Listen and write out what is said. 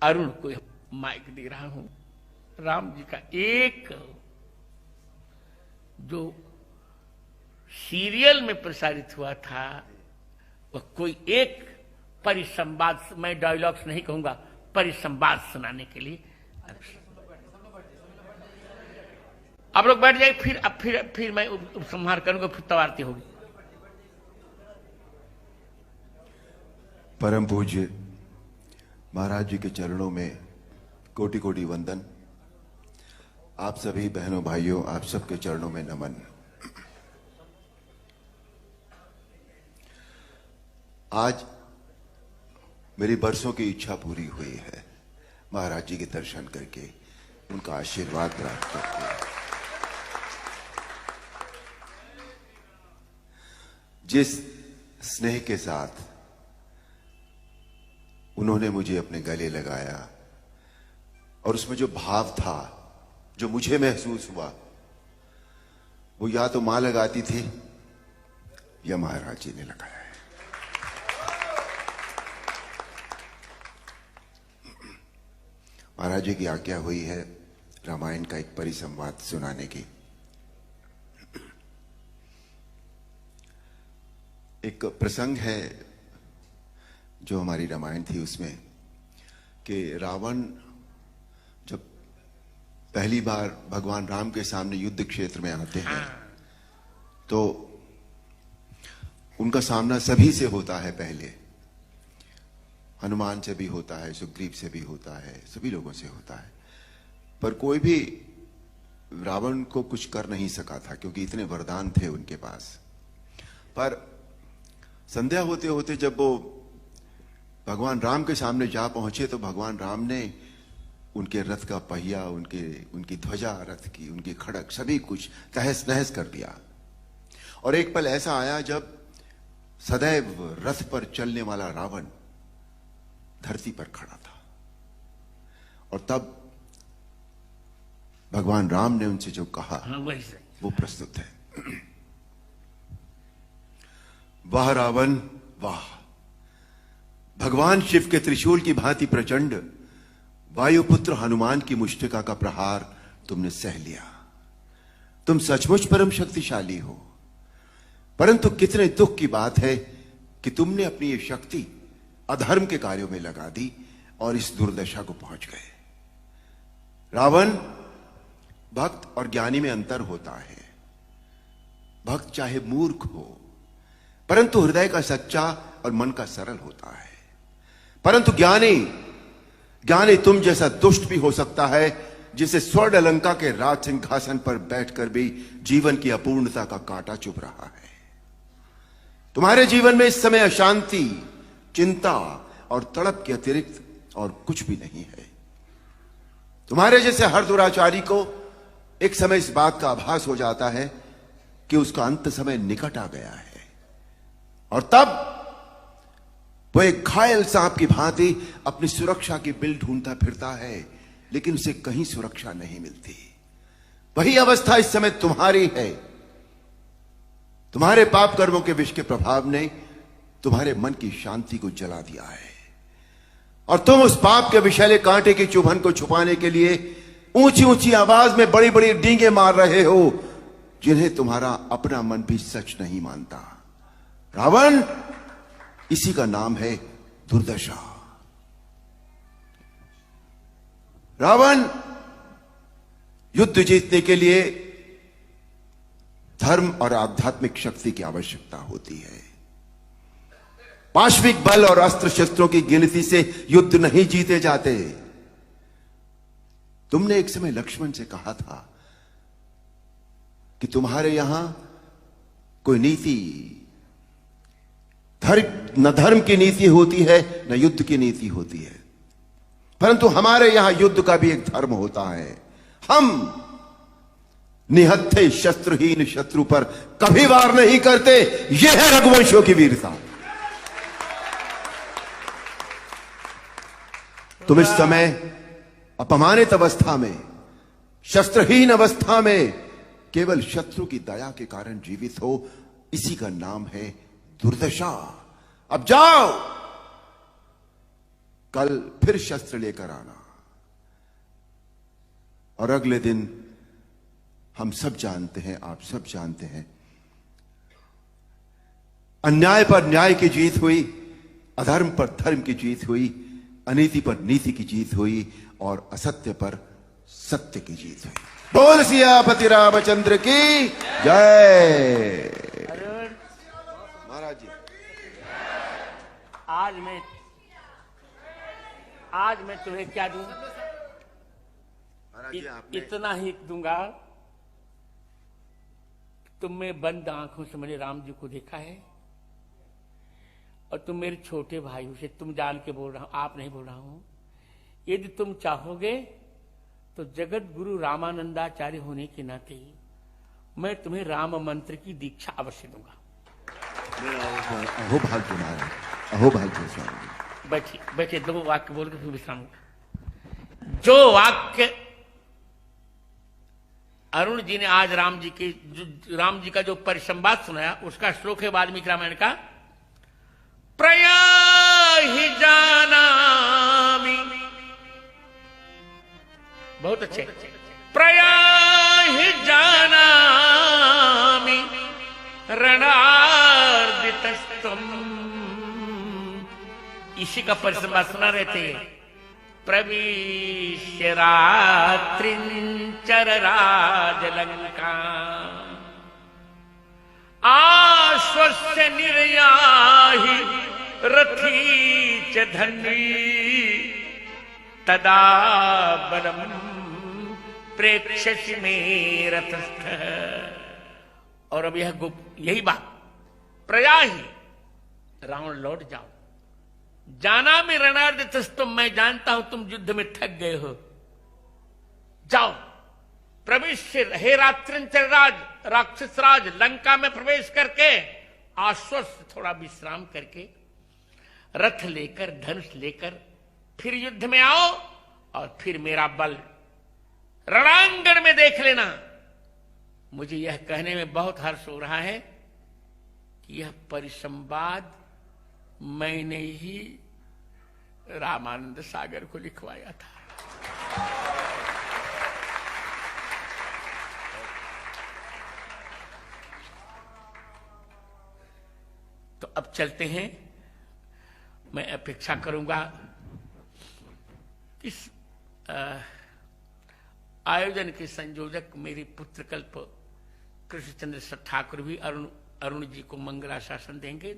अरुण को माइक दे रहा हूं। राम जी का एक जो सीरियल में प्रसारित हुआ था वह कोई एक परिसंवाद, मैं डायलॉग्स नहीं कहूंगा, परिसंवाद सुनाने के लिए आप लोग बैठ जाए। फिर मैं उपसंहार करूंगा, फिर तवारती होगी। परम पूज्य महाराज जी के चरणों में कोटि कोटि वंदन। आप सभी बहनों भाइयों, आप सबके चरणों में नमन। आज मेरी बरसों की इच्छा पूरी हुई है, महाराज जी के दर्शन करके, उनका आशीर्वाद प्राप्त करके। जिस स्नेह के साथ उन्होंने मुझे अपने गले लगाया और उसमें जो भाव था, जो मुझे महसूस हुआ, वो या तो मां लगाती थी या महाराज जी ने लगाया है। महाराज जी की आज्ञा हुई है रामायण का एक परिसंवाद सुनाने की। एक प्रसंग है जो हमारी रामायण थी उसमें, कि रावण जब पहली बार भगवान राम के सामने युद्ध क्षेत्र में आते हैं तो उनका सामना सभी से होता है। पहले हनुमान से भी होता है, सुग्रीव से भी होता है, सभी लोगों से होता है, पर कोई भी रावण को कुछ कर नहीं सका था क्योंकि इतने वरदान थे उनके पास। पर संध्या होते होते जब वो भगवान राम के सामने जा पहुंचे तो भगवान राम ने उनके रथ का पहिया, उनकी ध्वजा रथ की, उनकी खड़क, सभी कुछ तहस नहस कर दिया। और एक पल ऐसा आया जब सदैव रथ पर चलने वाला रावण धरती पर खड़ा था, और तब भगवान राम ने उनसे जो कहा वो प्रस्तुत है। वाह रावण वाह, भगवान शिव के त्रिशूल की भांति प्रचंड वायुपुत्र हनुमान की मुष्टिका का प्रहार तुमने सह लिया। तुम सचमुच परम शक्तिशाली हो, परंतु कितने दुख की बात है कि तुमने अपनी ये शक्ति अधर्म के कार्यों में लगा दी और इस दुर्दशा को पहुंच गए। रावण, भक्त और ज्ञानी में अंतर होता है। भक्त चाहे मूर्ख हो परंतु हृदय का सच्चा और मन का सरल होता है, परंतु ज्ञानी तुम जैसा दुष्ट भी हो सकता है, जिसे स्वर्ण अलंका के राज सिंहासन पर बैठकर भी जीवन की अपूर्णता का कांटा चुभ रहा है। तुम्हारे जीवन में इस समय अशांति, चिंता और तड़प के अतिरिक्त और कुछ भी नहीं है। तुम्हारे जैसे हर दुराचारी को एक समय इस बात का आभास हो जाता है कि उसका अंत समय निकट आ गया है, और तब वो एक घायल सांप की भांति अपनी सुरक्षा की बिल ढूंढता फिरता है, लेकिन उसे कहीं सुरक्षा नहीं मिलती। वही अवस्था इस समय तुम्हारी है। तुम्हारे पाप कर्मों के विष के प्रभाव ने तुम्हारे मन की शांति को जला दिया है, और तुम उस पाप के विषैले कांटे की चुभन को छुपाने के लिए ऊंची ऊंची आवाज में बड़ी बड़ी डींगे मार रहे हो, जिन्हें तुम्हारा अपना मन भी सच नहीं मानता। रावण, इसी का नाम है दुर्दशा। रावण, युद्ध जीतने के लिए धर्म और आध्यात्मिक शक्ति की आवश्यकता होती है। पाश्विक बल और अस्त्र शस्त्रों की गिनती से युद्ध नहीं जीते जाते। तुमने एक समय लक्ष्मण से कहा था कि तुम्हारे यहां कोई नीति, न धर्म की नीति होती है, न युद्ध की नीति होती है, परंतु हमारे यहां युद्ध का भी एक धर्म होता है। हम निहत्थे शस्त्रहीन शत्रु पर कभी वार नहीं करते। यह है रघुवंशों की वीरता। तुम इस समय अपमानित अवस्था में, शस्त्रहीन अवस्था में, केवल शत्रु की दया के कारण जीवित हो, इसी का नाम है दुर्दशा। अब जाओ, कल फिर शस्त्र लेकर आना। और अगले दिन हम सब जानते हैं, आप सब जानते हैं, अन्याय पर न्याय की जीत हुई, अधर्म पर धर्म की जीत हुई, अनीति पर नीति की जीत हुई और असत्य पर सत्य की जीत हुई। बोल सियापति रामचंद्र की जय। महाराज जी, आज मैं तुम्हें क्या दूं? महाराज जी, आपने इतना ही दूंगा। तुमने बंद आंखों से मैंने राम जी को देखा है और तुम मेरे छोटे भाई हो, से तुम जान के बोल रहा हूं, आप नहीं बोल रहा हूं। यदि तुम चाहोगे तो जगत गुरु रामानंदाचार्य होने के नाते मैं तुम्हें राम मंत्र की दीक्षा अवश्य दूंगा। अहो भाग्य महाराज, अहो भाग्य स्वामी। बैठिए बैठिए, 2 वाक्य बोल के फिर विश्राम। जो वाक्य अरुण जी ने आज राम जी का जो परिसंवाद सुनाया, उसका श्लोक है वाल्मीकि रामायण का। प्रयाहि जानामि, बहुत अच्छे। प्रयाहि जानामि रणार्दितस्तम, इसी का परिसंवाद सुना रहे थे। प्रविश्य रात्रिंचर राजलंका, आश्वस्य निर्याहि रथी च धन्वी, तदा बलम प्रेक्षसि मे रथस्थ। और अब यही बात, प्रयाहि रावण लौट जाओ, जाना में रणार्दितस्तम, मैं जानता हूं तुम युद्ध में थक गए हो, जाओ प्रविश्य, हे रात्रिंचर राज, राक्षस राज, लंका में प्रवेश करके आश्वस्त थोड़ा विश्राम करके रथ लेकर धनुष लेकर फिर युद्ध में आओ और फिर मेरा बल रणांगण में देख लेना। मुझे यह कहने में बहुत हर्ष हो रहा है कि यह परिसंवाद मैंने ही रामानंद सागर को लिखवाया था। तो अब चलते हैं। मैं अपेक्षा करूंगा इस आयोजन के संयोजक मेरे पुत्र कल्प कृष्णचंद्र ठाकुर भी अरुण जी को मंगलाशासन देंगे।